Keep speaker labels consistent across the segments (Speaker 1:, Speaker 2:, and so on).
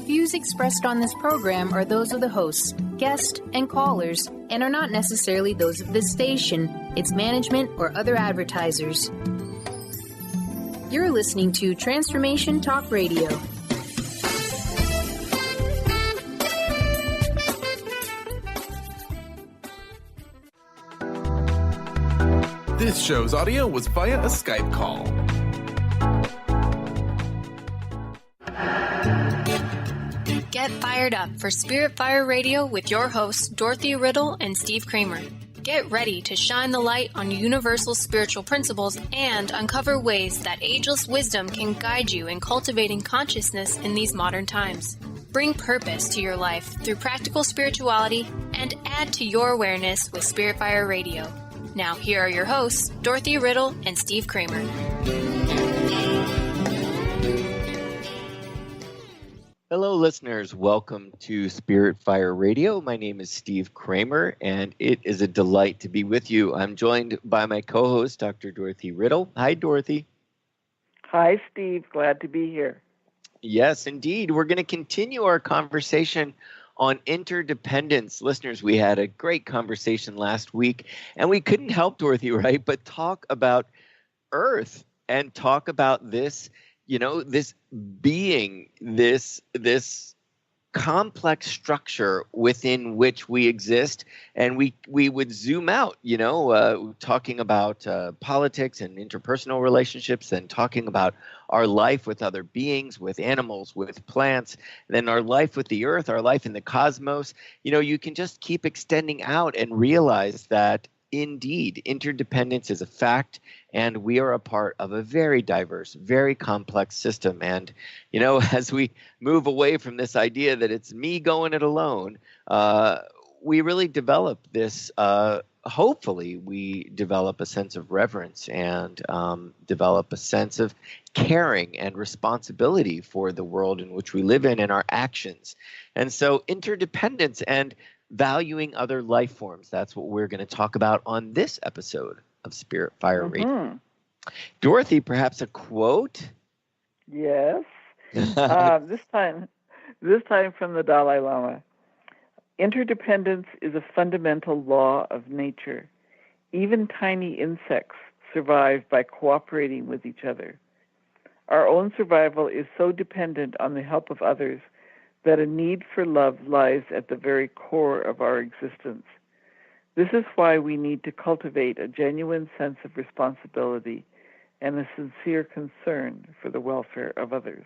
Speaker 1: views expressed on this program are those of the hosts, guests, and callers, and are not necessarily those of this station, its management, or other advertisers. You're listening to Transformation Talk Radio.
Speaker 2: This show's audio was via a Skype call.
Speaker 3: Get fired up for Spirit Fire Radio with your hosts, Dorothy, Riddle, and Steve Kramer. Get ready to shine the light on universal spiritual principles and uncover ways that ageless wisdom can guide you in cultivating consciousness in these modern times. Bring purpose to your life through practical spirituality and add to your awareness with Spirit Fire Radio. Now, here are your hosts, Dorothy, Riddle, and Steve Kramer.
Speaker 4: Hello, listeners. Welcome to Spirit Fire Radio. My name is Steve Kramer, and it is a delight to be with you. I'm joined by my co-host, Dr. Dorothy Riddle. Hi, Dorothy.
Speaker 5: Hi, Steve. Glad to be here.
Speaker 4: Yes, indeed. We're going to continue our conversation on interdependence. Listeners, we had a great conversation last week, and we couldn't help, Dorothy, right, but talk about Earth and talk about this, this being, this complex structure within which we exist. And we would zoom out, talking about politics and interpersonal relationships, and talking about our life with other beings, with animals, with plants, then our life with the earth, our life in the cosmos. You can just keep extending out and realize that indeed, interdependence is a fact, and we are a part of a very diverse, very complex system. And, as we move away from this idea that it's me going it alone, we really develop this, hopefully we develop a sense of reverence and develop a sense of caring and responsibility for the world in which we live in and our actions. And so interdependence and valuing other life forms. That's what we're going to talk about on this episode of Spirit Fire Radio. Dorothy, perhaps a quote?
Speaker 5: Yes. This time from the Dalai Lama. Interdependence is a fundamental law of nature. Even tiny insects survive by cooperating with each other. Our own survival is so dependent on the help of others that a need for love lies at the very core of our existence. This is why we need to cultivate a genuine sense of responsibility and a sincere concern for the welfare of others.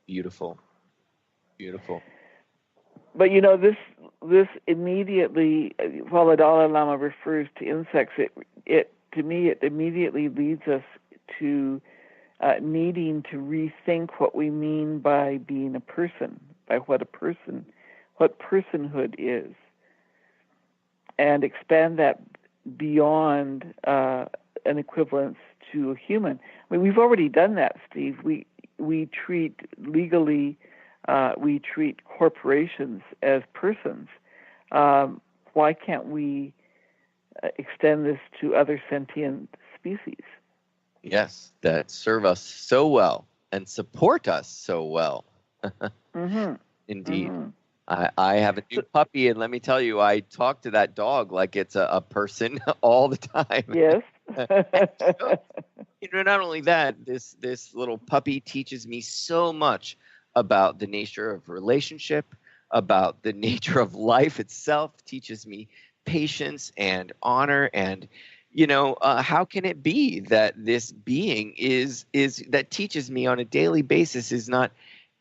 Speaker 4: Beautiful. Beautiful.
Speaker 5: But this immediately, while the Dalai Lama refers to insects, it immediately leads us to needing to rethink what we mean by being a person, by what personhood is, and expand that beyond an equivalence to a human. I mean, we've already done that, Steve. We treat corporations as persons. Why can't we extend this to other sentient species?
Speaker 4: Yes, that serve us so well and support us so well. Indeed. I have a new puppy, and let me tell you, I talk to that dog like it's a person all the time.
Speaker 5: Yes.
Speaker 4: Not only that, this little puppy teaches me so much about the nature of relationship, about the nature of life itself, teaches me patience and honor. And how can it be that this being is that teaches me on a daily basis is not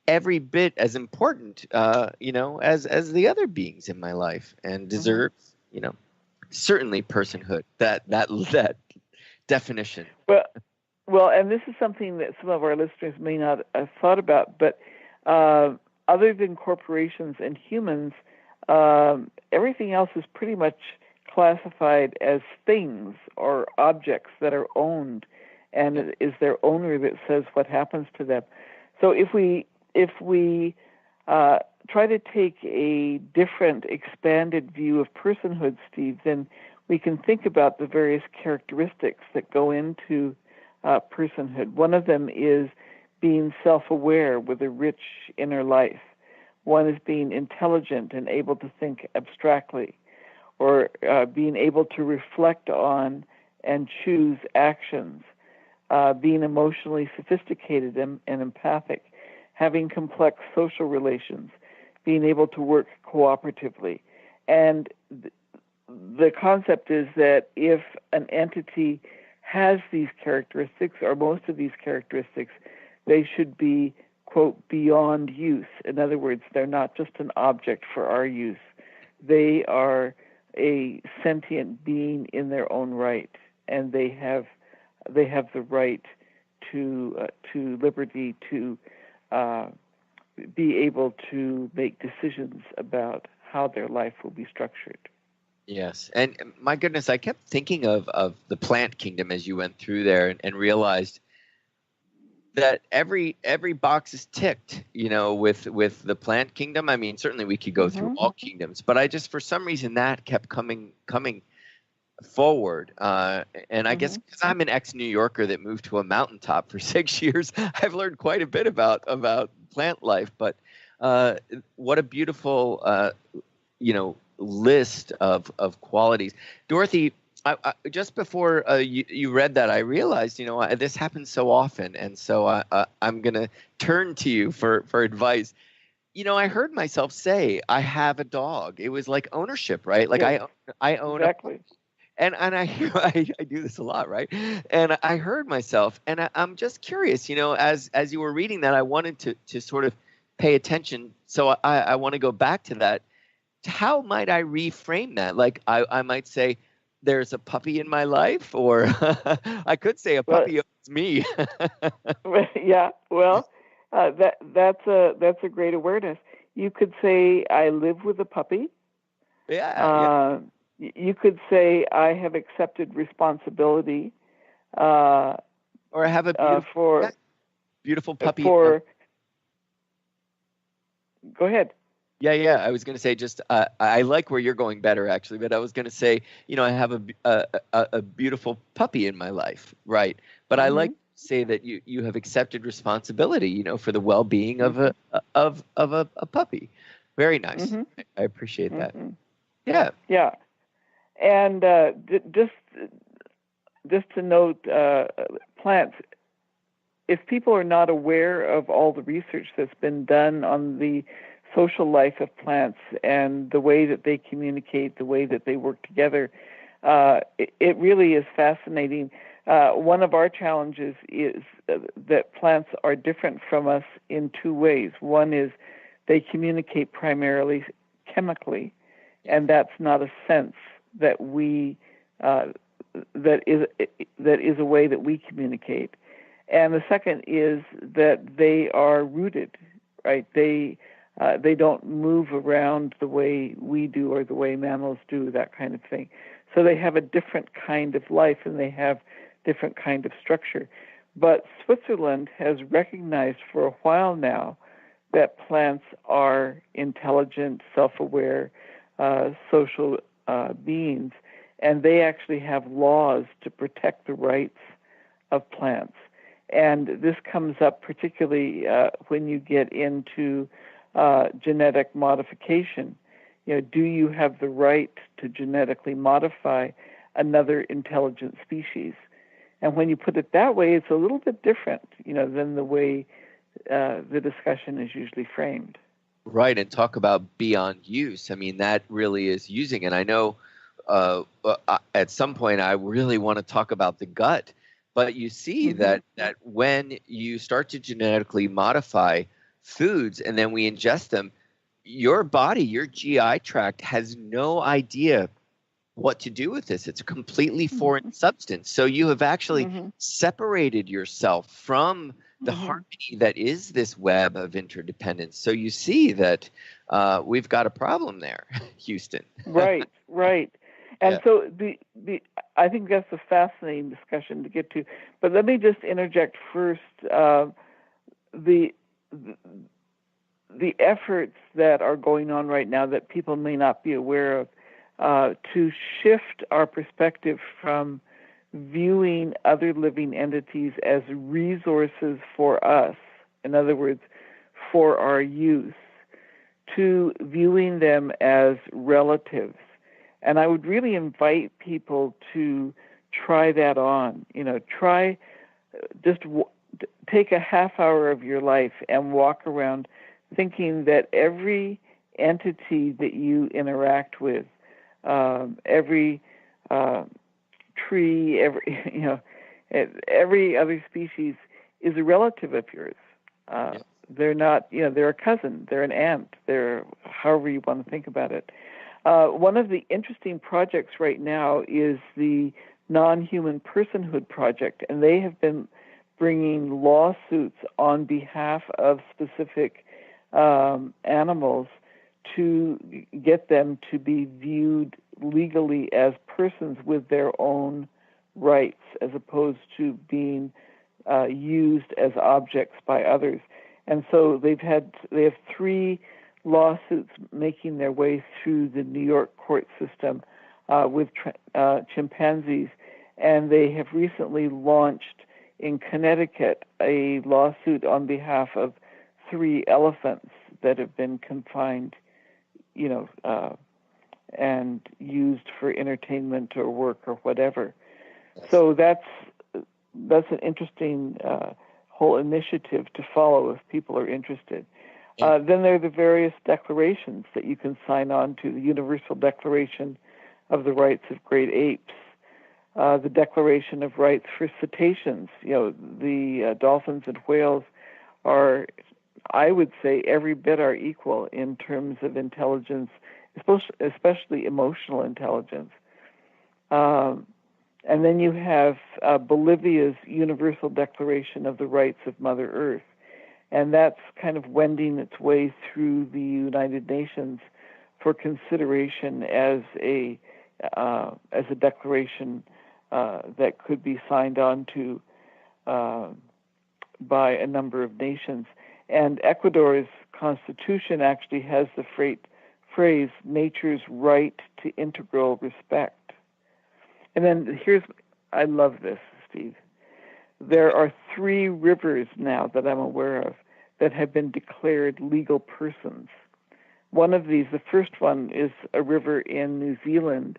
Speaker 4: every bit as important, as the other beings in my life, and deserves, certainly personhood. That definition.
Speaker 5: Well, and this is something that some of our listeners may not have thought about, but other than corporations and humans, everything else is pretty much classified as things or objects that are owned, and it is their owner that says what happens to them. So if we try to take a different, expanded view of personhood, Steve, then we can think about the various characteristics that go into personhood. One of them is being self-aware with a rich inner life. One is being intelligent and able to think abstractly, or being able to reflect on and choose actions, being emotionally sophisticated and empathic, having complex social relations, being able to work cooperatively. And the concept is that if an entity has these characteristics, or most of these characteristics, they should be, quote, beyond use. In other words, they're not just an object for our use. They are a sentient being in their own right, and they have the right to liberty, to be able to make decisions about how their life will be structured.
Speaker 4: Yes. And my goodness, I kept thinking of the plant kingdom as you went through there, and realized that every box is ticked, with the plant kingdom. I mean, certainly we could go through all kingdoms, but I just, for some reason, that kept coming forward. And I guess because I'm an ex-New Yorker that moved to a mountaintop for 6 years, I've learned quite a bit about plant life. But what a beautiful, list of qualities. Dorothy, I, just before you read that, I realized, this happens so often. And so I'm going to turn to you for advice. I heard myself say, I have a dog. It was like ownership, right? Like I own
Speaker 5: exactly.
Speaker 4: And I hear I do this a lot, right? And I heard myself, and I'm just curious, as you were reading that, I wanted to sort of pay attention. So I want to go back to that. How might I reframe that? Like I might say, there's a puppy in my life, or I could say a puppy owns me.
Speaker 5: Yeah, well, that's a great awareness. You could say, I live with a puppy.
Speaker 4: Yeah.
Speaker 5: You could say, I have accepted responsibility.
Speaker 4: Or I have a beautiful puppy.
Speaker 5: Go ahead.
Speaker 4: Yeah. I was going to say, just I like where you're going better, actually. But I was going to say, I have a beautiful puppy in my life, right? But I like to say that you have accepted responsibility, for the well-being of a puppy. Very nice. I appreciate that. Yeah.
Speaker 5: Yeah. And just to note, plants. If people are not aware of all the research that's been done on the social life of plants and the way that they communicate, the way that they work together, it really is fascinating. One of our challenges is that plants are different from us in two ways. One is they communicate primarily chemically, and that's not a sense that we that is a way that we communicate. And the second is that they are rooted, right? They don't move around the way we do or the way mammals do, that kind of thing. So they have a different kind of life, and they have different kind of structure. But Switzerland has recognized for a while now that plants are intelligent, self-aware, social beings, and they actually have laws to protect the rights of plants. And this comes up particularly when you get into genetic modification. Do you have the right to genetically modify another intelligent species? And when you put it that way, it's a little bit different, than the way the discussion is usually framed.
Speaker 4: Right, and talk about beyond use. I mean, that really is using it. I know at some point I really want to talk about the gut, but you see that when you start to genetically modify foods and then we ingest them, your body, your GI tract has no idea what to do with this. It's a completely foreign substance. So you have actually separated yourself from the harmony that is this web of interdependence. So you see that we've got a problem there, Houston.
Speaker 5: Right. And so I think that's a fascinating discussion to get to. But let me just interject first. The efforts that are going on right now that people may not be aware of to shift our perspective from viewing other living entities as resources for us in other words, for our use, to viewing them as relatives. And I would really invite people to try that on. Take a half hour of your life and walk around thinking that every entity that you interact with, every tree, every other species is a relative of yours. They're not, they're a cousin, they're an aunt, they're however you want to think about it. One of the interesting projects right now is the Non-Human Personhood Project, and they have been bringing lawsuits on behalf of specific animals to get them to be viewed legally as persons with their own rights, as opposed to being used as objects by others. And so they have 3 lawsuits making their way through the New York court system with chimpanzees, and they have recently launched in Connecticut a lawsuit on behalf of 3 elephants that have been confined, and used for entertainment or work or whatever. So that's an interesting whole initiative to follow if people are interested. Then there are the various declarations that you can sign on to: the Universal Declaration of the Rights of Great Apes, the Declaration of Rights for Cetaceans. The dolphins and whales are, I would say, every bit our equal in terms of intelligence, especially emotional intelligence. And then you have Bolivia's Universal Declaration of the Rights of Mother Earth, and that's kind of wending its way through the United Nations for consideration as a declaration that could be signed on to by a number of nations. And Ecuador's constitution actually has the phrase "nature's right to integral respect." And then I love this, Steve. There are 3 rivers now that I'm aware of that have been declared legal persons. One of these, the first one, is a river in New Zealand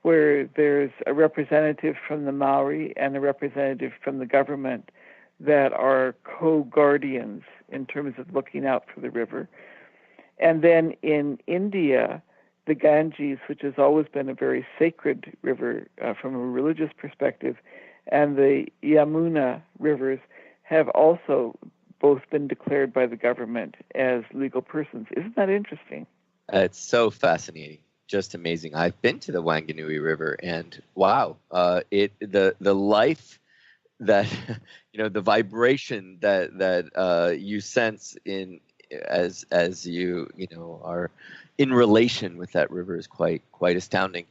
Speaker 5: where there's a representative from the Maori and a representative from the government that are co-guardians in terms of looking out for the river. And then in India, the Ganges, which has always been a very sacred river from a religious perspective, and the Yamuna rivers have also both been declared by the government as legal persons. Isn't that interesting?
Speaker 4: It's so fascinating, just amazing. I've been to the Wanganui River, and wow, the life that the vibration that you sense in as you are in relation with that river is quite astounding.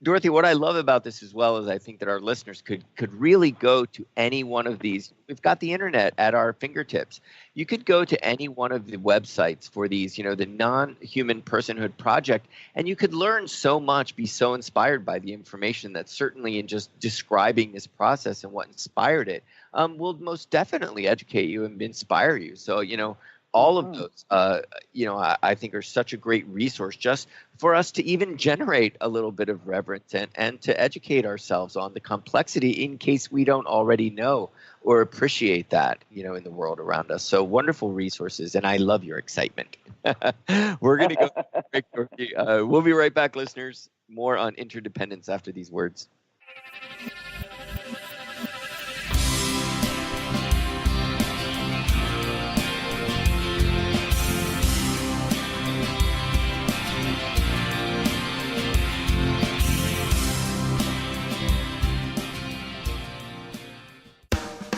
Speaker 4: Dorothy, what I love about this as well is I think that our listeners could really go to any one of these. We've got the internet at our fingertips. You could go to any one of the websites for these, the Non-Human Personhood Project, and you could learn so much, be so inspired by the information that certainly in just describing this process and what inspired it will most definitely educate you and inspire you. So, all of those, I think are such a great resource just for us to even generate a little bit of reverence and to educate ourselves on the complexity in case we don't already know or appreciate that, in the world around us. So wonderful resources, and I love your excitement. We're going to go to break, Dorothy. We'll be right back, listeners. More on interdependence after these words.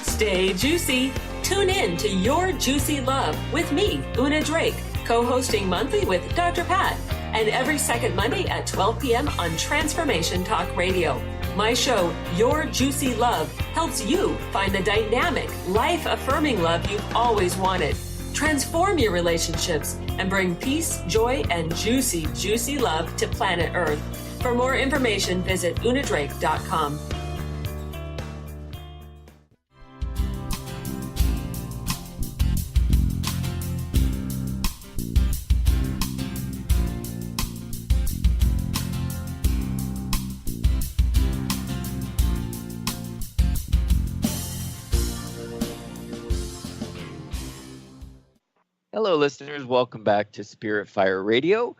Speaker 6: Stay juicy. Tune in to Your Juicy Love with me, Una Drake, co-hosting monthly with Dr. Pat, and every second Monday at 12 p.m. on Transformation Talk Radio. My show, Your Juicy Love, helps you find the dynamic, life-affirming love you've always wanted. Transform your relationships and bring peace, joy, and juicy, juicy love to planet Earth. For more information, visit unadrake.com.
Speaker 4: Hello, listeners. Welcome back to Spirit Fire Radio.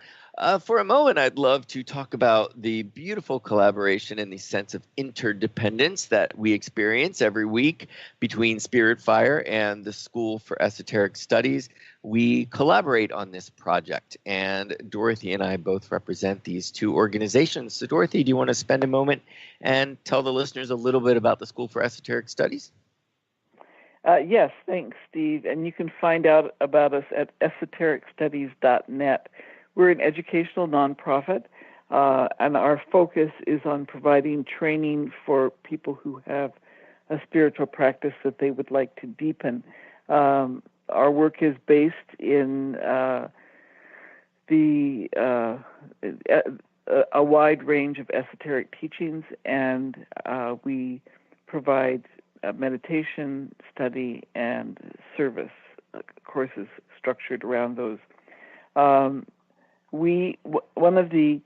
Speaker 4: For a moment, I'd love to talk about the beautiful collaboration and the sense of interdependence that we experience every week between Spirit Fire and the School for Esoteric Studies. We collaborate on this project, and Dorothy and I both represent these two organizations. So, Dorothy, do you want to spend a moment and tell the listeners a little bit about the School for Esoteric Studies?
Speaker 5: Yes, thanks, Steve. And you can find out about us at esotericstudies.net. We're an educational nonprofit, and our focus is on providing training for people who have a spiritual practice that they would like to deepen. Our work is based in a wide range of esoteric teachings, and we provide meditation, study, and service courses structured around those. One of the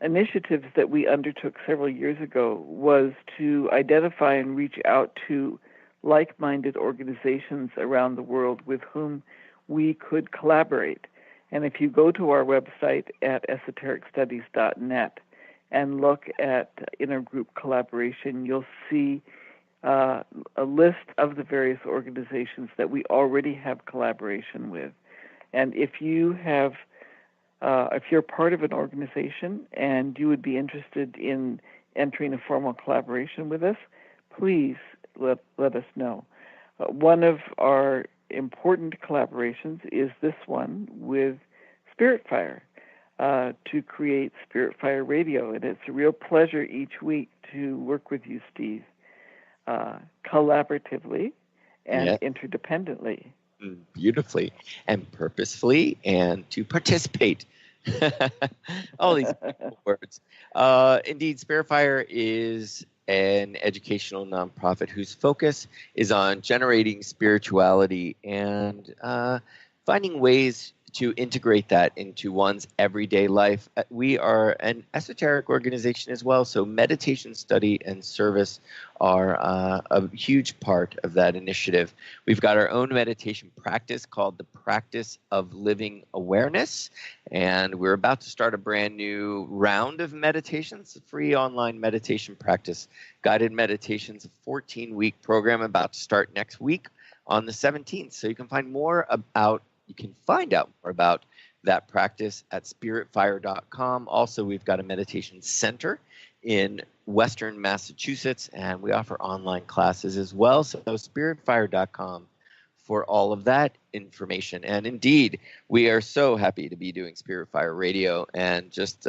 Speaker 5: initiatives that we undertook several years ago was to identify and reach out to like-minded organizations around the world with whom we could collaborate. And if you go to our website at esotericstudies.net and look at intergroup collaboration, you'll see a list of the various organizations that we already have collaboration with. And if you're part of an organization and you would be interested in entering a formal collaboration with us, please let us know. One of our important collaborations is this one with Spirit Fire to create Spirit Fire Radio. And it's a real pleasure each week to work with you, Steve, collaboratively and interdependently.
Speaker 4: Beautifully and purposefully, and to participate. All these beautiful words. Indeed, Spirit Fire is an educational nonprofit whose focus is on generating spirituality and finding ways to integrate that into one's everyday life. We are an esoteric organization as well, so meditation, study, and service are a huge part of that initiative. We've got our own meditation practice called the Practice of Living Awareness, and we're about to start a brand new round of meditations, a free online meditation practice, guided meditations, a 14-week program about to start next week on the 17th. So you can find out more about that practice at spiritfire.com. Also, we've got a meditation center in Western Massachusetts, and we offer online classes as well. So spiritfire.com for all of that information. And indeed, we are so happy to be doing Spirit Fire Radio, and just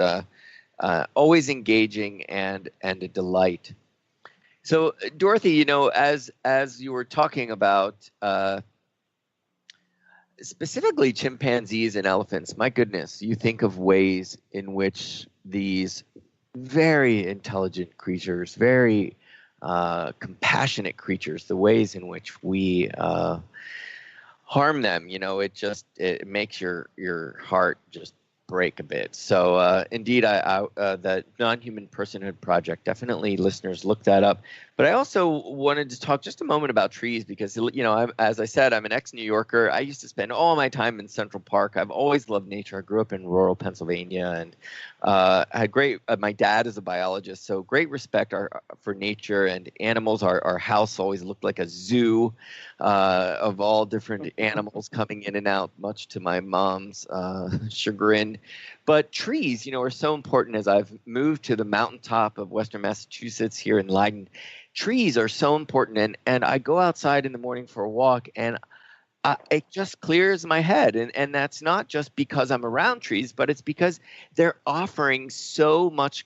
Speaker 4: always engaging and a delight. So, Dorothy, as you were talking about specifically chimpanzees and elephants, my goodness, you think of ways in which these very intelligent creatures, very compassionate creatures, the ways in which we harm them, it makes your heart just break a bit. So indeed, the Non-Human Personhood Project, definitely listeners look that up. But I also wanted to talk just a moment about trees because, as I said, I'm an ex-New Yorker. I used to spend all my time in Central Park. I've always loved nature. I grew up in rural Pennsylvania, and I had my dad is a biologist, so great respect for nature and animals. Our house always looked like a zoo of all different animals coming in and out, much to my mom's chagrin. But trees, are so important. As I've moved to the mountaintop of Western Massachusetts here in Leiden, trees are so important. And I go outside in the morning for a walk, and it just clears my head. And that's not just because I'm around trees, but it's because they're offering so much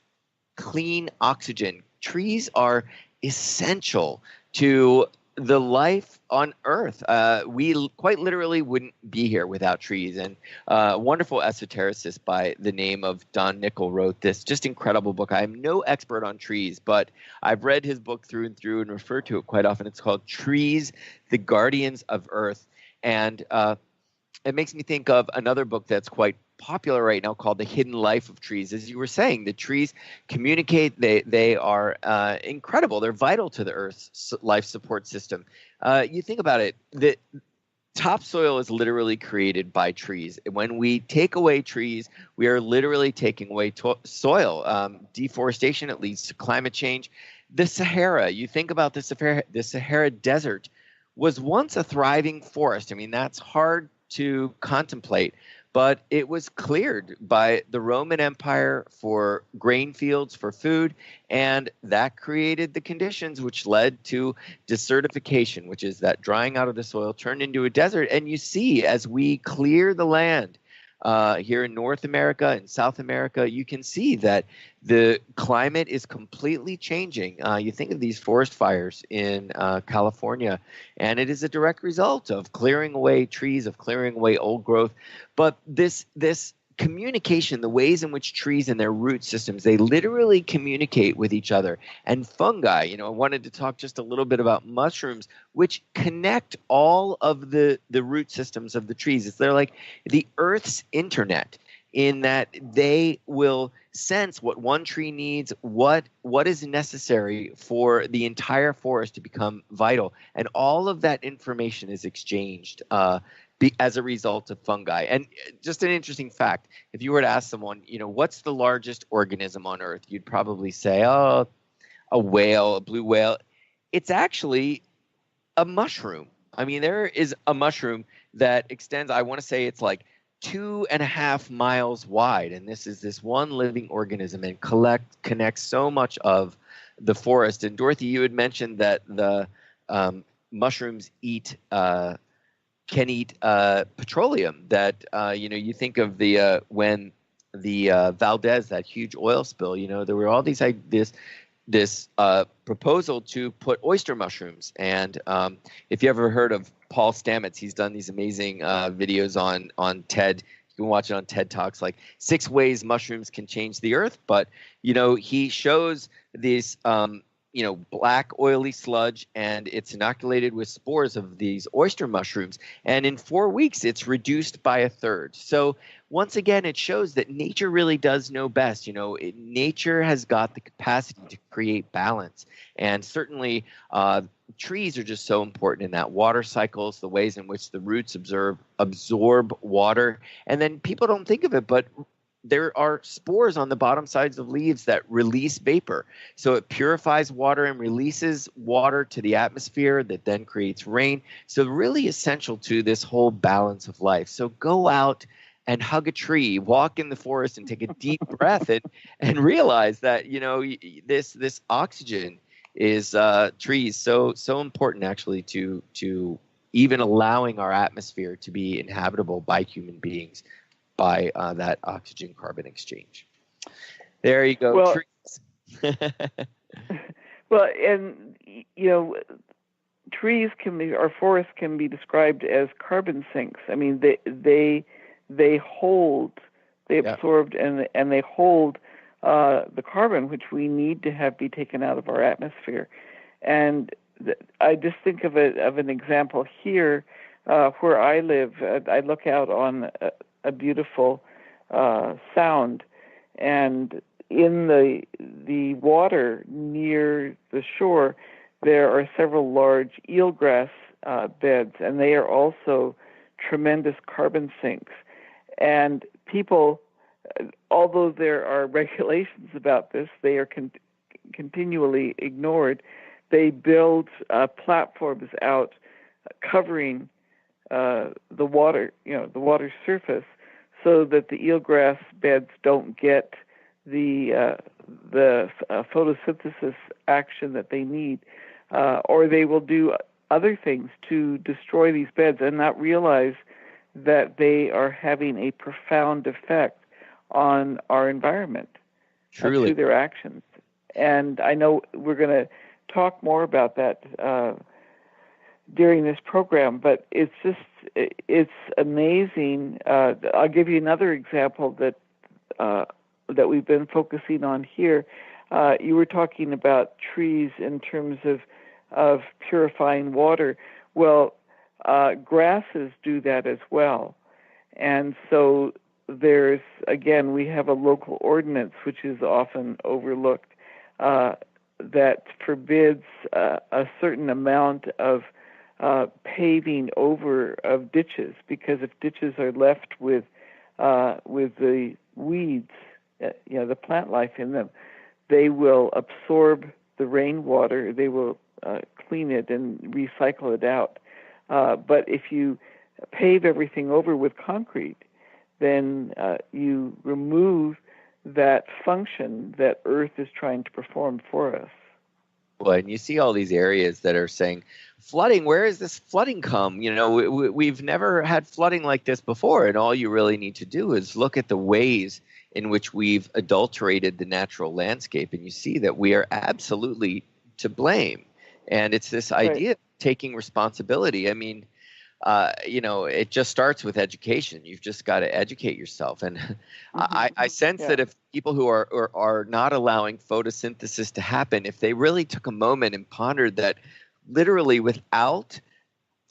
Speaker 4: clean oxygen. Trees are essential to the life on Earth. We quite literally wouldn't be here without trees. And a wonderful esotericist by the name of Don Nickel wrote this just incredible book. I'm no expert on trees, but I've read his book through and through and refer to it quite often. It's called Trees, the Guardians of Earth. And it makes me think of another book that's quite popular right now called The Hidden Life of Trees. As you were saying, the trees communicate. They are incredible. They're vital to the Earth's life support system. You think about it, the topsoil is literally created by trees. When we take away trees, we are literally taking away soil. Deforestation, it leads to climate change. The Sahara, you think about the Sahara Desert was once a thriving forest. I mean, that's hard to contemplate, but it was cleared by the Roman Empire for grain fields, for food, and that created the conditions which led to desertification, which is that drying out of the soil turned into a desert. And you see, as we clear the land here in North America and South America, you can see that the climate is completely changing. You think of these forest fires in California, and it is a direct result of clearing away trees, of clearing away old growth. But this communication, the ways in which trees and their root systems, they literally communicate with each other. And fungi, I wanted to talk just a little bit about mushrooms, which connect all of the root systems of the trees. They're like the Earth's internet, in that they will sense what one tree needs, what is necessary for the entire forest to become vital. And all of that information is exchanged as a result of fungi. And just an interesting fact, if you were to ask someone, what's the largest organism on Earth, you'd probably say, oh, a whale, a blue whale. It's actually a mushroom. I mean, there is a mushroom that extends, I want to say it's like 2.5 miles wide. And this is this one living organism and connects so much of the forest. And Dorothy, you had mentioned that the mushrooms can eat petroleum. That you think of when the Valdez, that huge oil spill. There were all these this proposal to put oyster mushrooms. And if you ever heard of Paul Stamets, he's done these amazing videos on TED. You can watch it on TED Talks, like 6 ways mushrooms can change the earth. But he shows this black oily sludge, and it's inoculated with spores of these oyster mushrooms. And in 4 weeks, it's reduced by 1/3. So once again, it shows that nature really does know best. Nature has got the capacity to create balance. And certainly trees are just so important in that. Water cycles, the ways in which the roots absorb water. And then people don't think of it, but there are spores on the bottom sides of leaves that release vapor. So it purifies water and releases water to the atmosphere that then creates rain. So really essential to this whole balance of life. So go out and hug a tree, walk in the forest and take a deep breath and realize that, this oxygen is trees so important actually to even allowing our atmosphere to be inhabitable by human beings by that oxygen-carbon exchange. There you go.
Speaker 5: Well,
Speaker 4: trees.
Speaker 5: Well, and trees or forests can be described as carbon sinks. I mean, they absorbed and they hold the carbon which we need to have be taken out of our atmosphere. And I just think of an example here where I live. I look out on a beautiful sound, and in the water near the shore, there are several large eelgrass beds, and they are also tremendous carbon sinks. And people, although there are regulations about this, they are continually ignored. They build platforms out covering the water, the water surface, so that the eelgrass beds don't get the photosynthesis action that they need, or they will do other things to destroy these beds and not realize that they are having a profound effect on our environment through their actions. And I know we're going to talk more about that during this program, but it's amazing. I'll give you another example that we've been focusing on here. You were talking about trees in terms of purifying water. Well, grasses do that as well. And so we have a local ordinance, which is often overlooked, that forbids a certain amount of paving over of ditches, because if ditches are left with the weeds, the plant life in them, they will absorb the rainwater. They will clean it and recycle it out. But if you pave everything over with concrete, then you remove that function that Earth is trying to perform for us.
Speaker 4: Well, and you see all these areas that are saying, flooding, where is this flooding come? We've never had flooding like this before. And all you really need to do is look at the ways in which we've adulterated the natural landscape. And you see that we are absolutely to blame. And it's this idea of taking responsibility. I mean, it just starts with education. You've just got to educate yourself. And I sense that if people who are not allowing photosynthesis to happen, if they really took a moment and pondered that literally without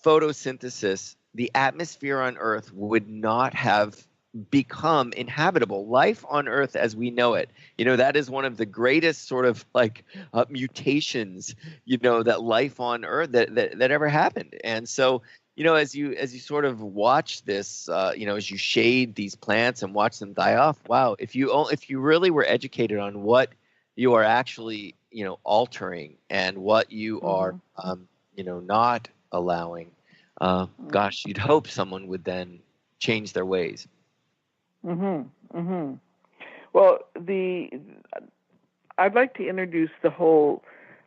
Speaker 4: photosynthesis, the atmosphere on Earth would not have become inhabitable. Life on Earth as we know it, that is one of the greatest sort of mutations, that life on Earth that ever happened. And so, as you sort of watch this, as you shade these plants and watch them die off, wow, if you really were educated on what you are actually, altering and what you are, not allowing, gosh, you'd hope someone would then change their ways.
Speaker 5: Well, I'd like to introduce the whole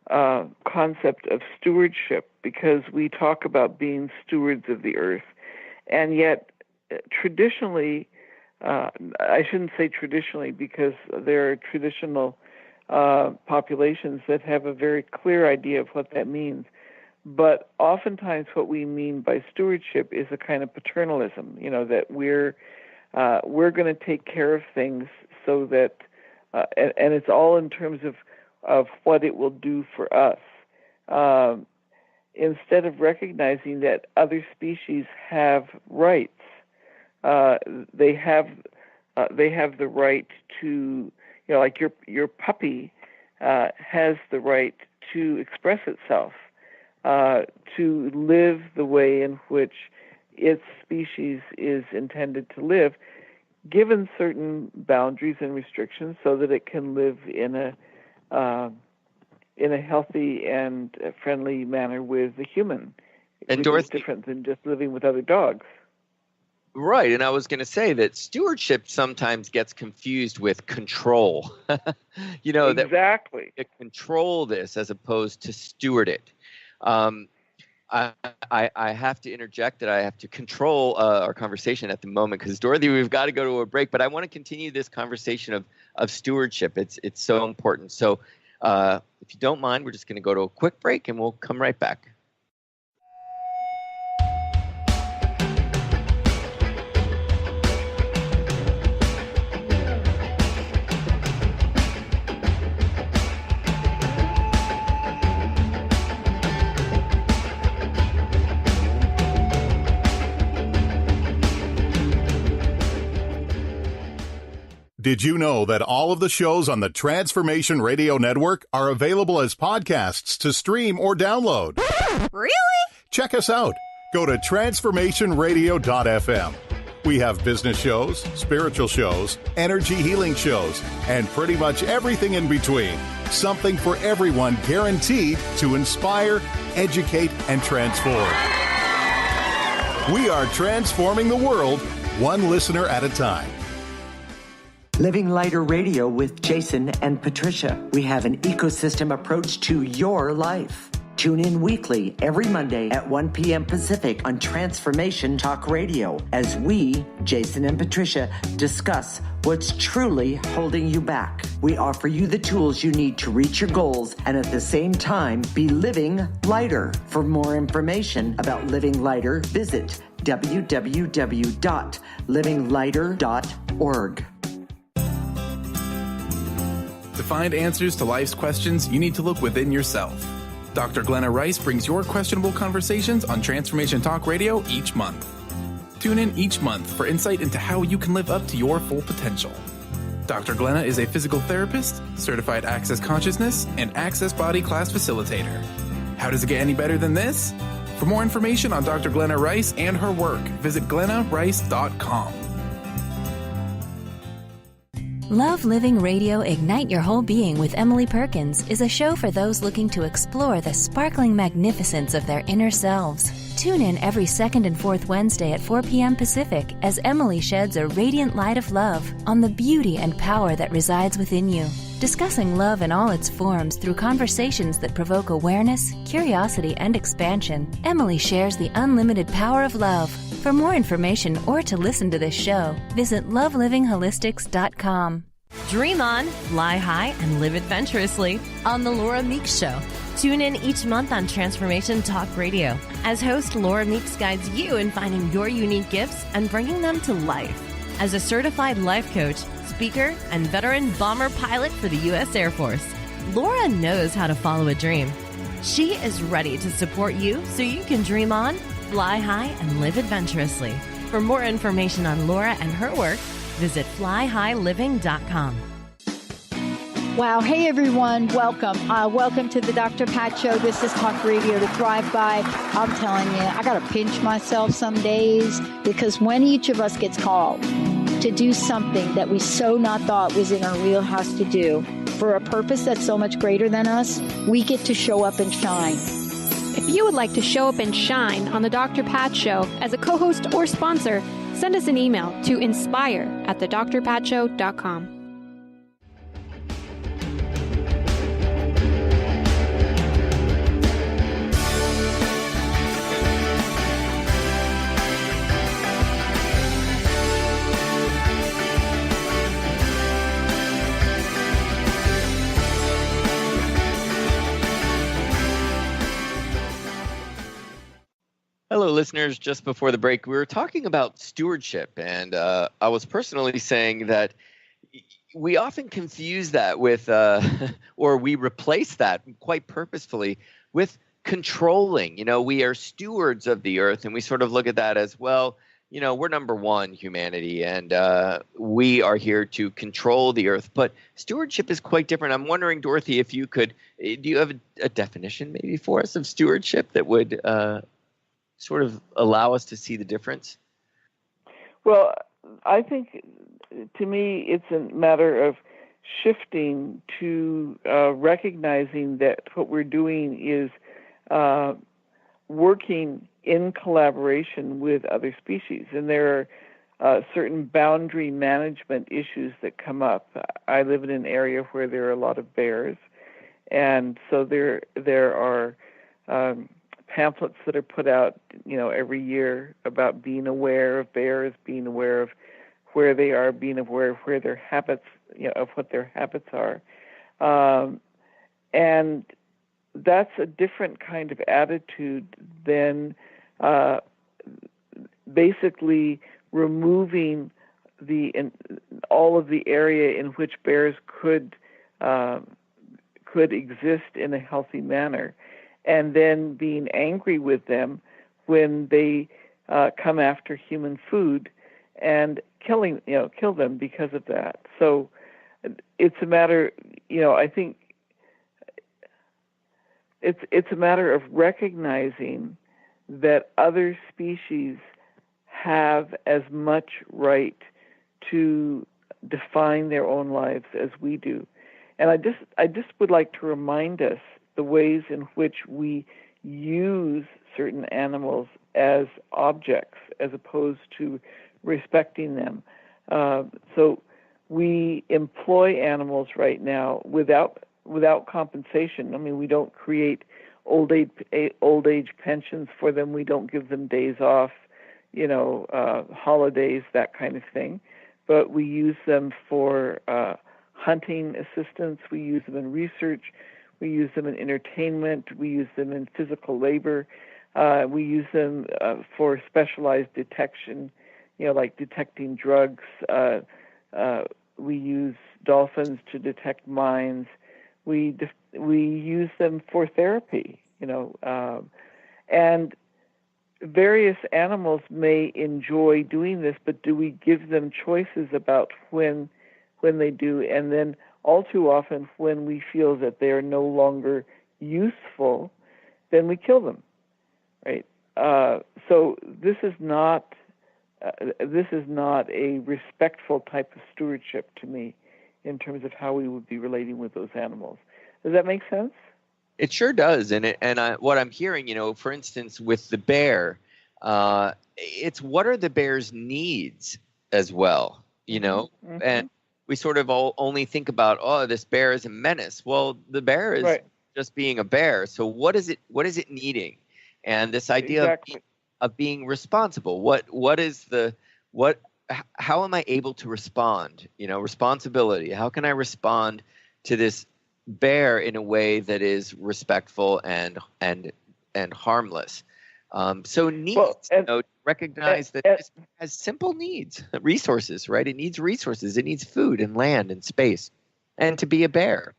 Speaker 5: concept of stewardship, because we talk about being stewards of the earth, and yet traditionally, I shouldn't say traditionally, because there are traditional populations that have a very clear idea of what that means. But oftentimes what we mean by stewardship is a kind of paternalism, that we're going to take care of things so that, and it's all in terms of what it will do for us, instead of recognizing that other species have rights. They have the right to, like your puppy has the right to express itself, to live the way in which its species is intended to live, given certain boundaries and restrictions, so that it can live in a healthy and friendly manner with the human.
Speaker 4: And Dorothy,
Speaker 5: is different than just living with other dogs.
Speaker 4: Right, and I was going to say that stewardship sometimes gets confused with control.
Speaker 5: Exactly.
Speaker 4: That control this as opposed to steward it. I have to interject that I have to control our conversation at the moment, because Dorothy, we've got to go to a break. But I want to continue this conversation of stewardship. It's so important. So if you don't mind, we're just going to go to a quick break, and we'll come right back.
Speaker 7: Did you know that all of the shows on the Transformation Radio Network are available as podcasts to stream or download?
Speaker 8: Really?
Speaker 7: Check us out. Go to transformationradio.fm. We have business shows, spiritual shows, energy healing shows, and pretty much everything in between. Something for everyone, guaranteed to inspire, educate, and transform. We are transforming the world, one listener at a time.
Speaker 9: Living Lighter Radio with Jason and Patricia. We have an ecosystem approach to your life. Tune in weekly every Monday at 1 p.m. Pacific on Transformation Talk Radio as we, Jason and Patricia, discuss what's truly holding you back. We offer you the tools you need to reach your goals and at the same time be living lighter. For more information about Living Lighter, visit www.livinglighter.org.
Speaker 2: To find answers to life's questions, you need to look within yourself. Dr. Glenna Rice brings your questionable conversations on Transformation Talk Radio each month. Tune in each month for insight into how you can live up to your full potential. Dr. Glenna is a physical therapist, certified Access Consciousness, and Access Body Class facilitator. How does it get any better than this? For more information on Dr. Glenna Rice and her work, visit glennarice.com.
Speaker 8: Love Living Radio Ignite Your Whole Being with Emily Perkins is a show for those looking to explore the sparkling magnificence of their inner selves. Tune in every second and fourth Wednesday at 4 p.m. Pacific as Emily sheds a radiant light of love on the beauty and power that resides within you. Discussing love in all its forms through conversations that provoke awareness, curiosity, and expansion, Emily shares the unlimited power of love. For more information or to listen to this show, visit lovelivingholistics.com.
Speaker 10: Dream on, fly high, and live adventurously on The Laura Meeks Show. Tune in each month on Transformation Talk Radio as host Laura Meeks guides you in finding your unique gifts and bringing them to life. As a certified life coach, speaker, and veteran bomber pilot for the U.S. Air Force, Laura knows how to follow a dream. She is ready to support you so you can dream on, fly high, and live adventurously. For more information on Laura and her work, visit flyhighliving.com.
Speaker 11: Wow. Hey, everyone. Welcome. Welcome to the Dr. Pat Show. This is Talk Radio to Thrive By. I'm telling you, I got to pinch myself some days because when each of us gets called to do something that we so not thought was in our wheelhouse to do for a purpose that's so much greater than us, we get to show up and shine.
Speaker 3: If you would like to show up and shine on the Dr. Pat Show as a co-host or sponsor, send us an email to inspire@thedrpatshow.com.
Speaker 4: Hello, listeners. Just before the break, we were talking about stewardship, and I was personally saying that we often confuse that with, or we replace that quite purposefully with controlling. You know, we are stewards of the earth, and we sort of look at that as, well, you know, we're number one, humanity, and we are here to control the earth. But stewardship is quite different. I'm wondering, Dorothy, if you could, do you have a definition maybe for us of stewardship that would sort of allow us to see the difference?
Speaker 5: Well, I think to me it's a matter of shifting to recognizing that what we're doing is working in collaboration with other species. And there are certain boundary management issues that come up. I live in an area where there are a lot of bears, and so there are pamphlets that are put out, you know, every year about being aware of bears, being aware of where they are, being aware of where their habits, you know, of what their habits are. And that's a different kind of attitude than basically removing all of the area in which bears could exist in a healthy manner, and then being angry with them when they come after human food and kill them because of that. So it's a matter, you know, I think it's a matter of recognizing that other species have as much right to define their own lives as we do. And I just would like to remind us the ways in which we use certain animals as objects as opposed to respecting them. So we employ animals right now without compensation. I mean, we don't create old age pensions for them. We don't give them days off, you know, holidays, that kind of thing. But we use them for hunting assistance. We use them in research. We use them in entertainment. We use them in physical labor. We use them for specialized detection, you know, like detecting drugs. We use dolphins to detect mines. We use them for therapy, you know. And various animals may enjoy doing this, but do we give them choices about when they do? And then all too often, when we feel that they are no longer useful, then we kill them, right? so this is not a respectful type of stewardship to me in terms of how we would be relating with those animals. Does that make sense?
Speaker 4: It sure does. What I'm hearing, for instance, with the bear, it's what are the bear's needs as well,
Speaker 5: Mm-hmm.
Speaker 4: and we sort of only think about, oh, this bear is a menace. Well, the bear is just being a bear. So what is it needing? And this idea of being responsible. How am I able to respond? Responsibility. How can I respond to this bear in a way that is respectful and harmless? So needs, recognize that it has simple needs, resources, right? It needs resources. It needs food and land and space, and to be a bear.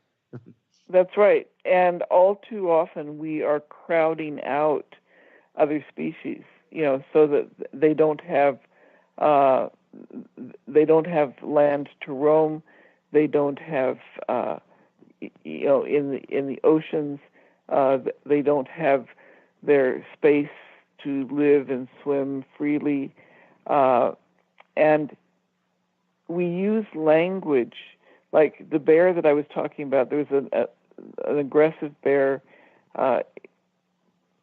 Speaker 5: That's right. And all too often we are crowding out other species, so that they don't have land to roam. They don't have, in the oceans, they don't have their space to live and swim freely. And we use language like the bear that I was talking about. There was an aggressive bear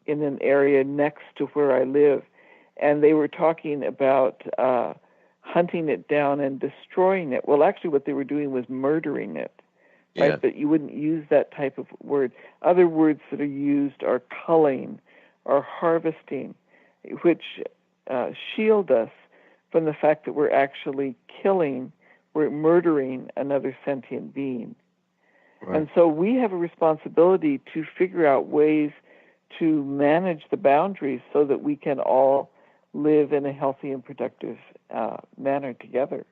Speaker 5: in an area next to where I live, and they were talking about hunting it down and destroying it. Well, actually what they were doing was murdering it, right?
Speaker 4: Yeah.
Speaker 5: But you wouldn't use that type of word. Other words that are used are culling or harvesting, which shield us from the fact that we're actually we're murdering another sentient being. Right. And so we have a responsibility to figure out ways to manage the boundaries so that we can all live in a healthy and productive manner together.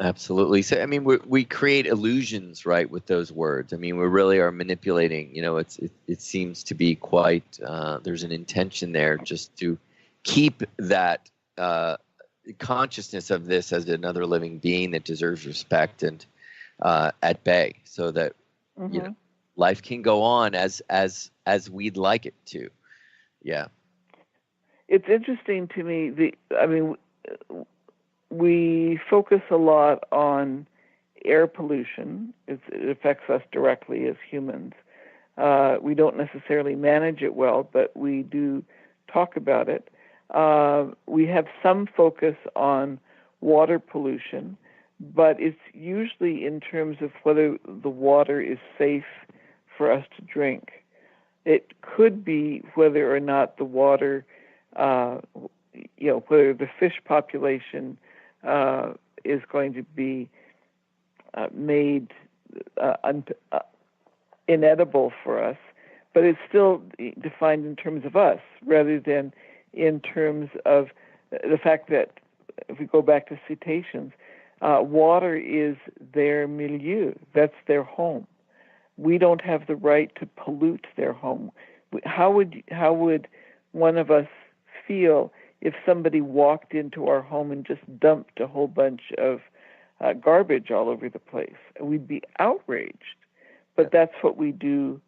Speaker 4: Absolutely. So, I mean, we create illusions, right, with those words. I mean, we really are manipulating. It seems to be quite, there's an intention there just to keep that consciousness of this as another living being that deserves respect and at bay, so that life can go on as we'd like it to. Yeah.
Speaker 5: It's interesting to me. We focus a lot on air pollution. It affects us directly as humans. We don't necessarily manage it well, but we do talk about it. We have some focus on water pollution, but it's usually in terms of whether the water is safe for us to drink. It could be whether or not the water, whether the fish population is going to be made inedible for us, but it's still defined in terms of us rather than in terms of the fact that, if we go back to cetaceans, water is their milieu. That's their home. We don't have the right to pollute their home. How would one of us feel if somebody walked into our home and just dumped a whole bunch of garbage all over the place? We'd be outraged. But that's what we do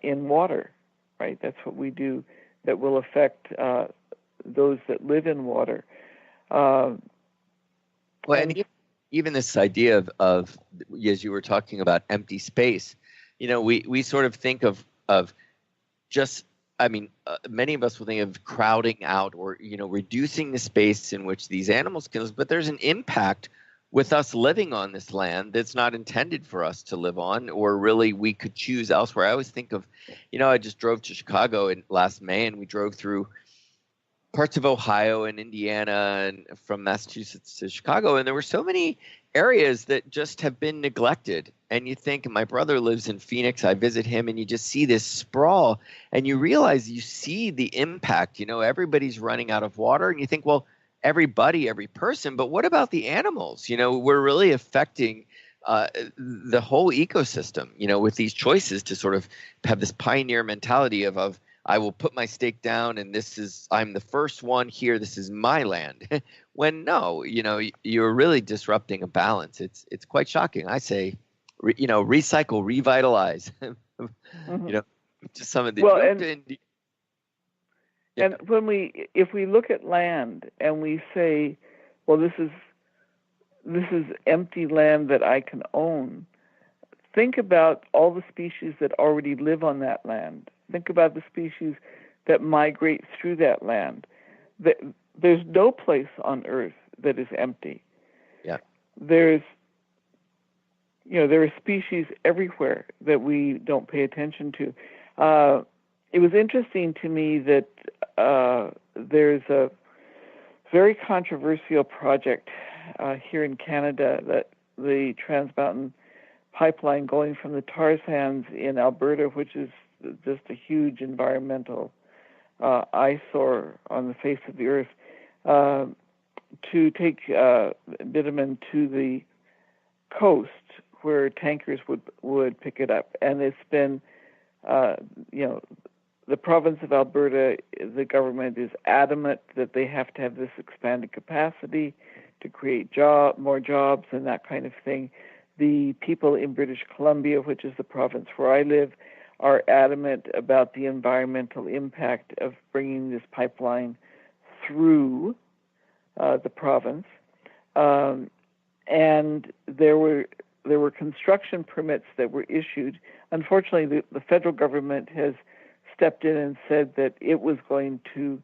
Speaker 5: in water, right? That's what we do that will affect those that live in water.
Speaker 4: And even this idea of, as you were talking about, empty space, we sort of think of just, many of us will think of crowding out or, reducing the space in which these animals can live, but there's an impact with us living on this land that's not intended for us to live on, or really we could choose elsewhere. I always think of, I just drove to Chicago last May, and we drove through parts of Ohio and Indiana and from Massachusetts to Chicago, and there were so many areas that just have been neglected. And you think, my brother lives in Phoenix, I visit him, and you just see this sprawl, and you realize you see the impact. Everybody's running out of water, and you think, well, every person, but what about the animals? We're really affecting the whole ecosystem, with these choices to sort of have this pioneer mentality of I will put my stake down, and I'm the first one here. This is my land. When no, you're really disrupting a balance. It's quite shocking. I say, recycle, revitalize. Just some of the.
Speaker 5: And if we look at land and we say, well, this is empty land that I can own, think about all the species that already live on that land. Think about the species that migrate through that land. There's no place on Earth that is empty.
Speaker 4: Yeah.
Speaker 5: There are species everywhere that we don't pay attention to. It was interesting to me that there's a very controversial project here in Canada, that the Trans Mountain Pipeline going from the tar sands in Alberta, which is just a huge environmental eyesore on the face of the earth, to take bitumen to the coast where tankers would pick it up. And it's been, the province of Alberta, the government is adamant that they have to have this expanded capacity to create more jobs and that kind of thing. The people in British Columbia, which is the province where I live, are adamant about the environmental impact of bringing this pipeline through the province. And there were construction permits that were issued. Unfortunately, the federal government has stepped in and said that it was going to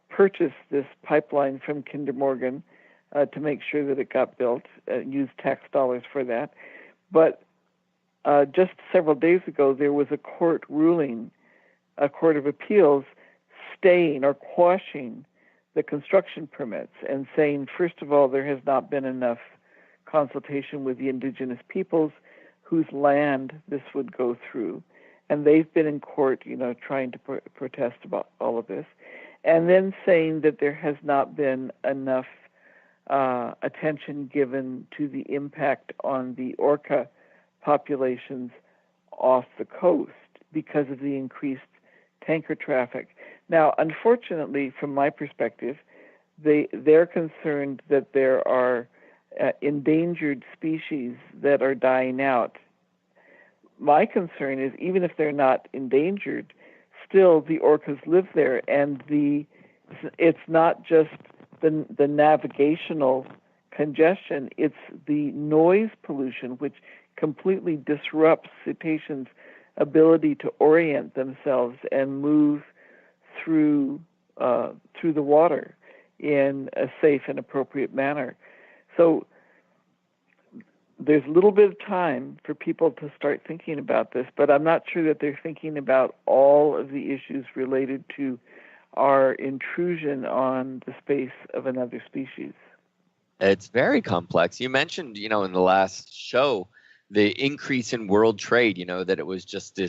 Speaker 5: purchase this pipeline from Kinder Morgan to make sure that it got built, use tax dollars for that. But just several days ago, there was a court ruling, a court of appeals, staying or quashing the construction permits and saying, first of all, there has not been enough consultation with the indigenous peoples whose land this would go through. And they've been in court, trying to protest about all of this. And then saying that there has not been enough attention given to the impact on the orca populations off the coast because of the increased tanker traffic. Now, unfortunately, from my perspective, they're concerned that there are endangered species that are dying out. My concern is, even if they're not endangered, still the orcas live there, and it's not just the navigational congestion, it's the noise pollution, which completely disrupts cetaceans' ability to orient themselves and move through the water in a safe and appropriate manner. So there's a little bit of time for people to start thinking about this, but I'm not sure that they're thinking about all of the issues related to our intrusion on the space of another species.
Speaker 4: It's very complex. You mentioned, in the last show, the increase in world trade, that it was just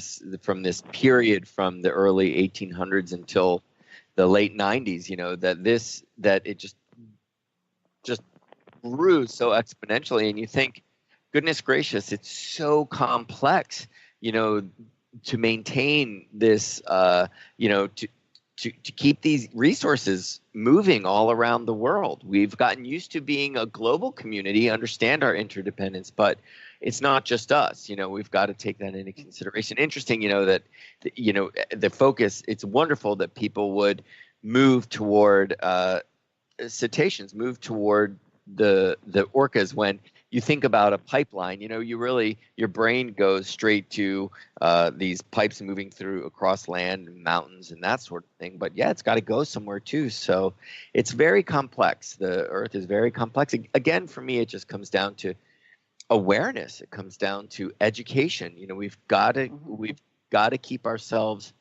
Speaker 4: from this period from the early 1800s until the late 90s, that it just grew so exponentially. And you think, goodness gracious, it's so complex, to maintain this, to keep these resources moving all around the world. We've gotten used to being a global community, understand our interdependence, but it's not just us. We've got to take that into consideration. Interesting, that the focus. It's wonderful that people would move toward cetaceans, move toward the orcas. When you think about a pipeline, your brain goes straight to these pipes moving through across land and mountains and that sort of thing. But yeah, it's got to go somewhere too. So it's very complex. The Earth is very complex. Again, for me, it just comes down to awareness. It comes down to education. We've got to keep ourselves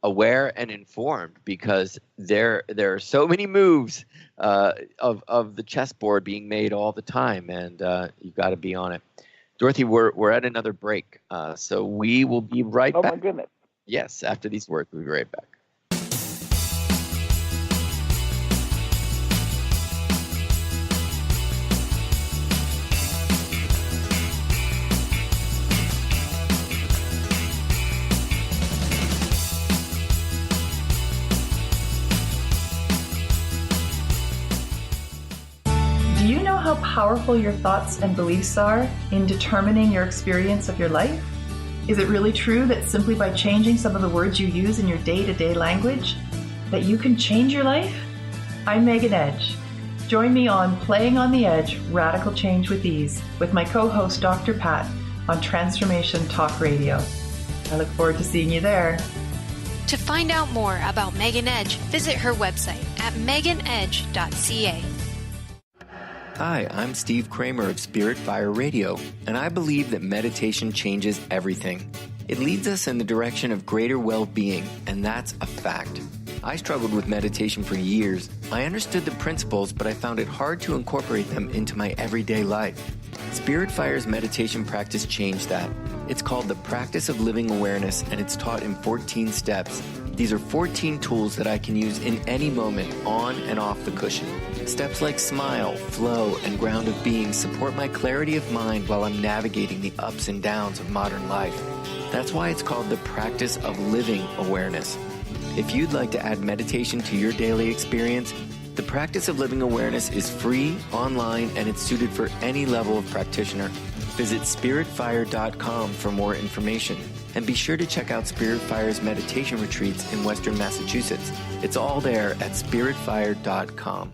Speaker 4: aware and informed, because there are so many moves of the chessboard being made all the time, and you've got to be on it. Dorothy, we're at another break, so we will be right back.
Speaker 5: Oh my goodness!
Speaker 4: Yes, after these words, we'll be right back.
Speaker 12: Do you know how powerful your thoughts and beliefs are in determining your experience of your life? Is it really true that simply by changing some of the words you use in your day-to-day language, that you can change your life? I'm Megan Edge. Join me on Playing on the Edge, Radical Change with Ease, with my co-host Dr. Pat on Transformation Talk Radio. I look forward to seeing you there.
Speaker 3: To find out more about Megan Edge, visit her website at meganedge.ca.
Speaker 4: Hi, I'm Steve Kramer of Spirit Fire Radio, and I believe that meditation changes everything. It leads us in the direction of greater well-being, and that's a fact. I struggled with meditation for years. I understood the principles, but I found it hard to incorporate them into my everyday life. Spirit Fire's meditation practice changed that. It's called the Practice of Living Awareness, and it's taught in 14 steps. These are 14 tools that I can use in any moment, on and off the cushion. Steps like smile, flow, and ground of being support my clarity of mind while I'm navigating the ups and downs of modern life. That's why it's called the Practice of Living Awareness. If you'd like to add meditation to your daily experience, the Practice of Living Awareness is free, online, and it's suited for any level of practitioner. Visit spiritfire.com for more information. And be sure to check out Spirit Fire's meditation retreats in Western Massachusetts. It's all there at spiritfire.com.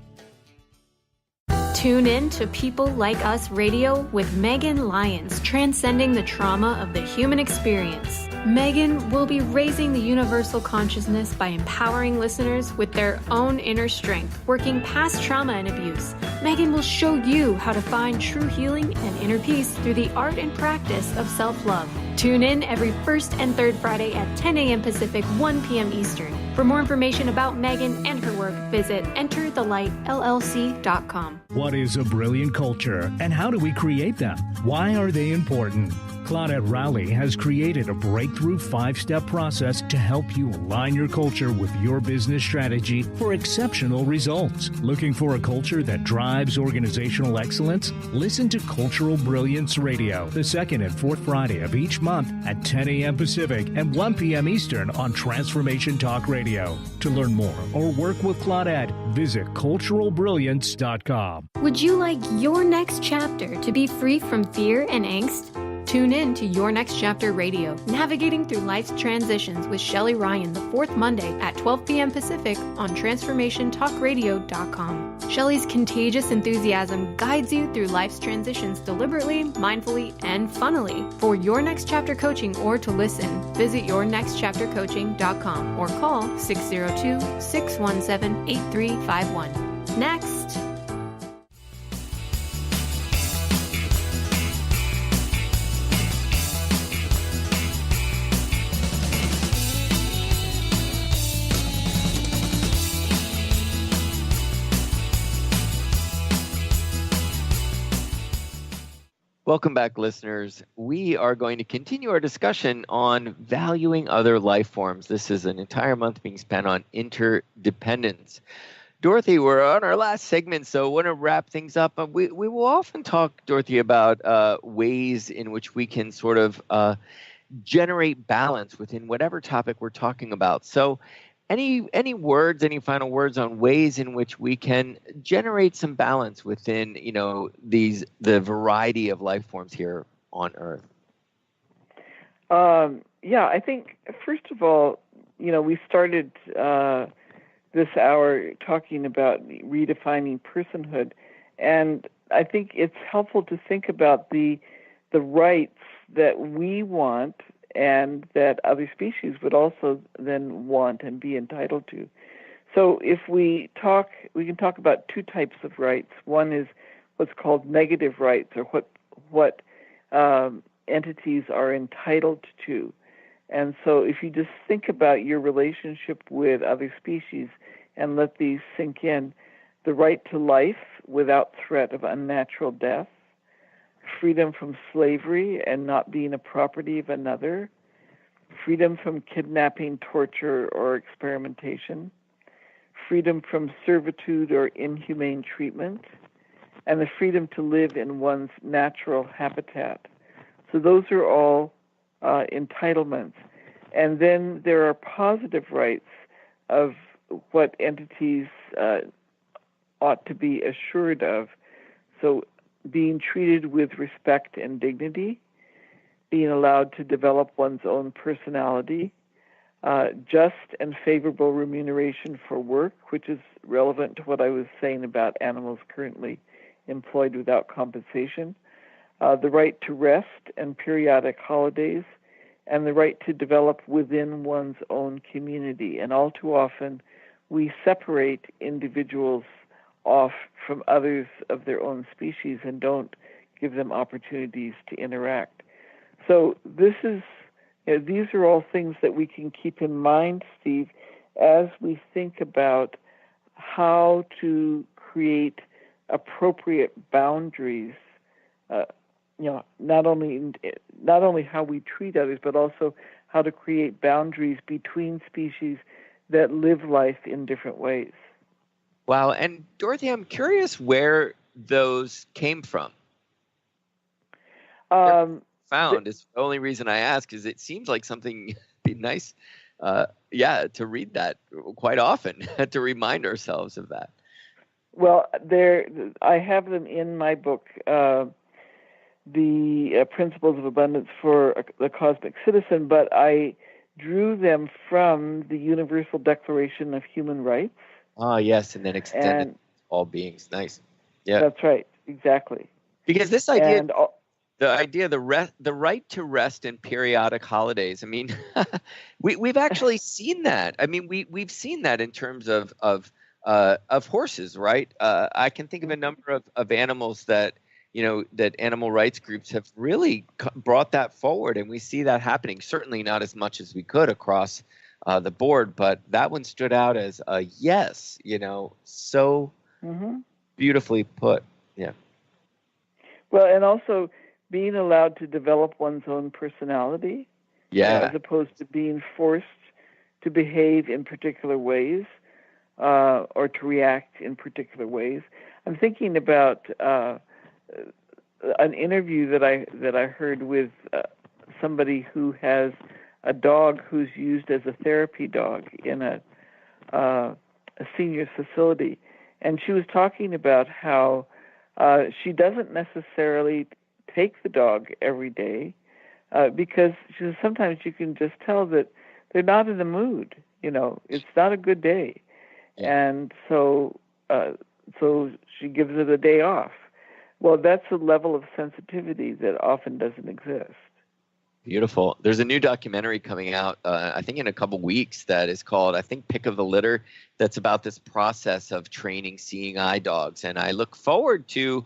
Speaker 3: Tune in to People Like Us Radio with Megan Lyons, transcending the trauma of the human experience. Megan will be raising the universal consciousness by empowering listeners with their own inner strength, working past trauma and abuse. Megan will show you how to find true healing and inner peace through the art and practice of self-love. Tune in every first and third Friday at 10 a.m. Pacific, 1 p.m. Eastern. For more information about Megan and her work, visit enterthelightllc.com.
Speaker 13: What is a brilliant culture, and how do we create them? Why are they important? Claudette Rowley has created a breakthrough 5-step process to help you align your culture with your business strategy for exceptional results. Looking for a culture that drives organizational excellence? Listen to Cultural Brilliance Radio, the second and fourth Friday of each month at 10 a.m. Pacific and 1 p.m. Eastern on Transformation Talk Radio. To learn more or work with Claudette, visit culturalbrilliance.com.
Speaker 3: Would you like your next chapter to be free from fear and angst? Tune in to Your Next Chapter Radio, navigating through life's transitions with Shelley Ryan the fourth Monday at 12 p.m. Pacific on TransformationTalkRadio.com. Shelley's contagious enthusiasm guides you through life's transitions deliberately, mindfully, and funnily. For Your Next Chapter coaching or to listen, visit YourNextChapterCoaching.com or call 602-617-8351. Next.
Speaker 4: Welcome back, listeners. We are going to continue our discussion on valuing other life forms. This is an entire month being spent on interdependence. Dorothy, we're on our last segment, so I want to wrap things up. We will often talk, Dorothy, about ways in which we can sort of generate balance within whatever topic we're talking about. So any final words on ways in which we can generate some balance within, the variety of life forms here on Earth?
Speaker 5: I think, first of all, we started this hour talking about redefining personhood, and I think it's helpful to think about the rights that we want and that other species would also then want and be entitled to. So if we can talk about two types of rights. One is what's called negative rights, or what entities are entitled to. And so if you just think about your relationship with other species and let these sink in, the right to life without threat of unnatural death, freedom from slavery and not being a property of another, freedom from kidnapping, torture, or experimentation, freedom from servitude or inhumane treatment, and the freedom to live in one's natural habitat. So those are all entitlements. And then there are positive rights of what entities ought to be assured of. So being treated with respect and dignity, being allowed to develop one's own personality, just and favorable remuneration for work, which is relevant to what I was saying about animals currently employed without compensation, the right to rest and periodic holidays, and the right to develop within one's own community. And all too often, we separate individuals off from others of their own species and don't give them opportunities to interact. So these are all things that we can keep in mind, Steve, as we think about how to create appropriate boundaries. Not only how we treat others, but also how to create boundaries between species that live life in different ways.
Speaker 4: Wow. And Dorothy, I'm curious where those came from. Found is the only reason I ask, is it seems like something be nice, to read that quite often to remind ourselves of that.
Speaker 5: Well, I have them in my book, the Principles of Abundance for the Cosmic Citizen, but I drew them from the Universal Declaration of Human Rights.
Speaker 4: Oh, yes, and then extended to all beings. Nice. Yeah.
Speaker 5: That's right, exactly.
Speaker 4: Because this idea, the right to rest in periodic holidays, I mean, we've actually seen that. I mean, we've seen that in terms of horses, right? I can think of a number of animals that, that animal rights groups have really brought that forward, and we see that happening. Certainly not as much as we could across the board, but that one stood out as a yes, so beautifully put. Yeah.
Speaker 5: Well, and also being allowed to develop one's own personality, as opposed to being forced to behave in particular ways or to react in particular ways. I'm thinking about an interview that I heard with somebody who has a dog who's used as a therapy dog in a senior facility, and she was talking about how she doesn't necessarily take the dog every day because she says sometimes you can just tell that they're not in the mood. It's not a good day, and so she gives it a day off. Well, that's a level of sensitivity that often doesn't exist.
Speaker 4: Beautiful. There's a new documentary coming out, I think in a couple weeks, that is called, I think, Pick of the Litter, that's about this process of training seeing eye dogs. And I look forward to,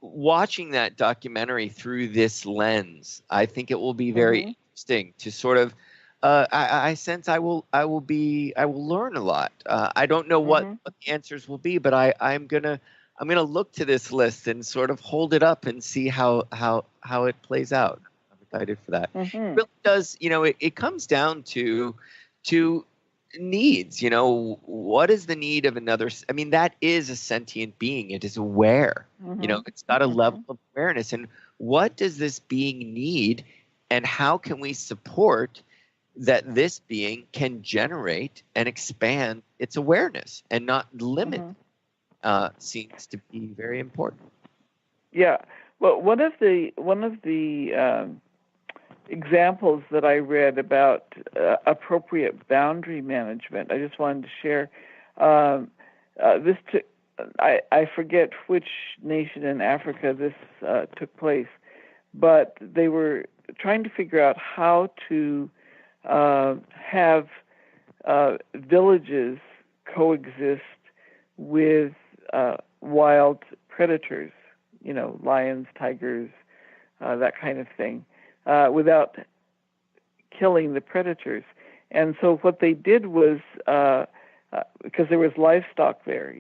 Speaker 4: watching that documentary through this lens. I think it will be very interesting to sort of, I sense I will learn a lot. I don't know what the answers will be, but I'm gonna look to this list and sort of hold it up and see how it plays out. Excited for that. It really does, it comes down to needs. What is the need of another? I mean, that is a sentient being. It is aware. It's got a level of awareness. And what does this being need, and how can we support that this being can generate and expand its awareness and not limit? Seems to be very important.
Speaker 5: Yeah. Well, one of the examples that I read about appropriate boundary management, I just wanted to share. I forget which nation in Africa this took place, but they were trying to figure out how to have villages coexist with wild predators, lions, tigers, that kind of thing, without killing the predators. And so what they did was, because there was livestock there,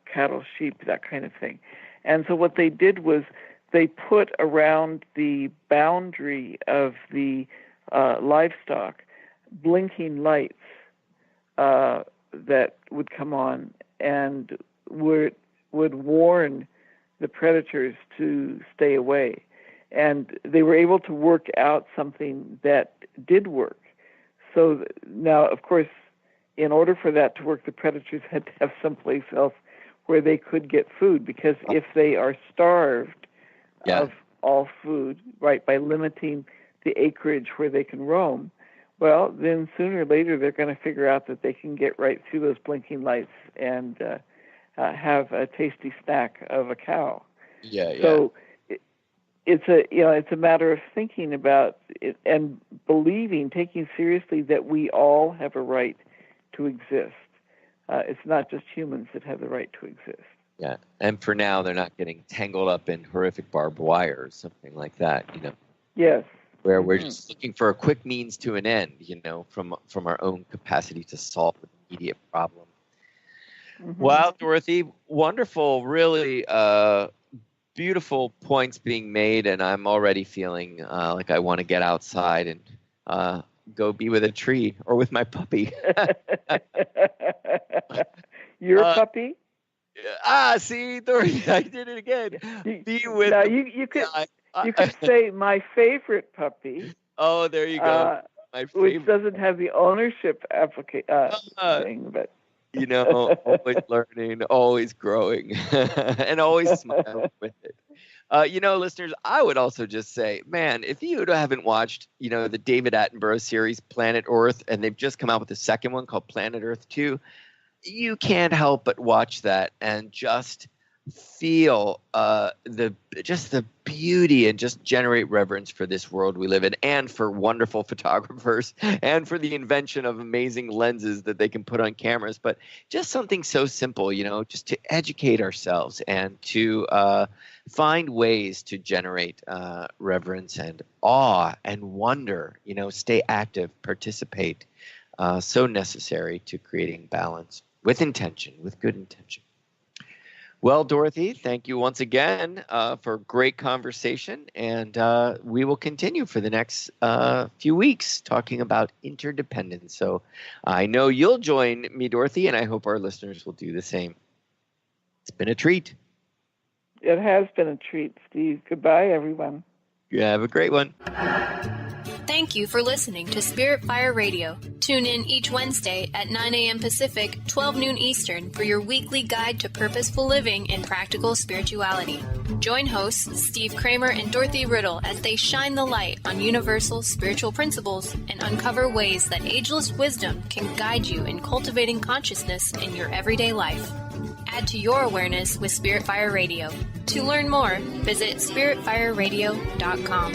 Speaker 5: cattle, sheep, that kind of thing. And so what they did was they put around the boundary of the livestock blinking lights that would come on and would warn the predators to stay away. And they were able to work out something that did work. So now, of course, in order for that to work, the predators had to have someplace else where they could get food, because if they are starved of all food, right, by limiting the acreage where they can roam, well, then sooner or later they're going to figure out that they can get right through those blinking lights and have a tasty snack of a cow.
Speaker 4: Yeah.
Speaker 5: So it's a matter of thinking about it and believing, taking seriously that we all have a right to exist. It's not just humans that have the right to exist.
Speaker 4: Yeah, and for now, they're not getting tangled up in horrific barbed wire or something like that,
Speaker 5: Yes.
Speaker 4: Where we're just looking for a quick means to an end, from our own capacity to solve an immediate problem. Mm-hmm. Wow, Dorothy, wonderful, really beautiful points being made, and I'm already feeling like I want to get outside and go be with a tree or with my puppy.
Speaker 5: Your puppy?
Speaker 4: See, Dorothy, I did it again.
Speaker 5: You could say my favorite puppy.
Speaker 4: Oh, there you go. My favorite.
Speaker 5: Which doesn't have the ownership thing, but
Speaker 4: always learning, always growing, and always smiling with it. Listeners, I would also just say, man, if you haven't watched, the David Attenborough series, Planet Earth, and they've just come out with a second one called Planet Earth 2, you can't help but watch that and just feel the beauty and just generate reverence for this world we live in, and for wonderful photographers, and for the invention of amazing lenses that they can put on cameras. But just something so simple, just to educate ourselves and to find ways to generate reverence and awe and wonder, stay active, participate. So necessary to creating balance with intention, with good intention. Well, Dorothy, thank you once again for great conversation, and we will continue for the next few weeks talking about interdependence. So I know you'll join me, Dorothy, and I hope our listeners will do the same. It's been a treat.
Speaker 5: It has been a treat, Steve. Goodbye, everyone.
Speaker 4: Yeah, have a great one.
Speaker 3: Thank you for listening to Spirit Fire Radio. Tune in each Wednesday at 9 a.m. Pacific, 12 noon Eastern for your weekly guide to purposeful living and practical spirituality. Join hosts Steve Kramer and Dorothy Riddle as they shine the light on universal spiritual principles and uncover ways that ageless wisdom can guide you in cultivating consciousness in your everyday life. Add to your awareness with Spirit Fire Radio. To learn more, visit spiritfireradio.com.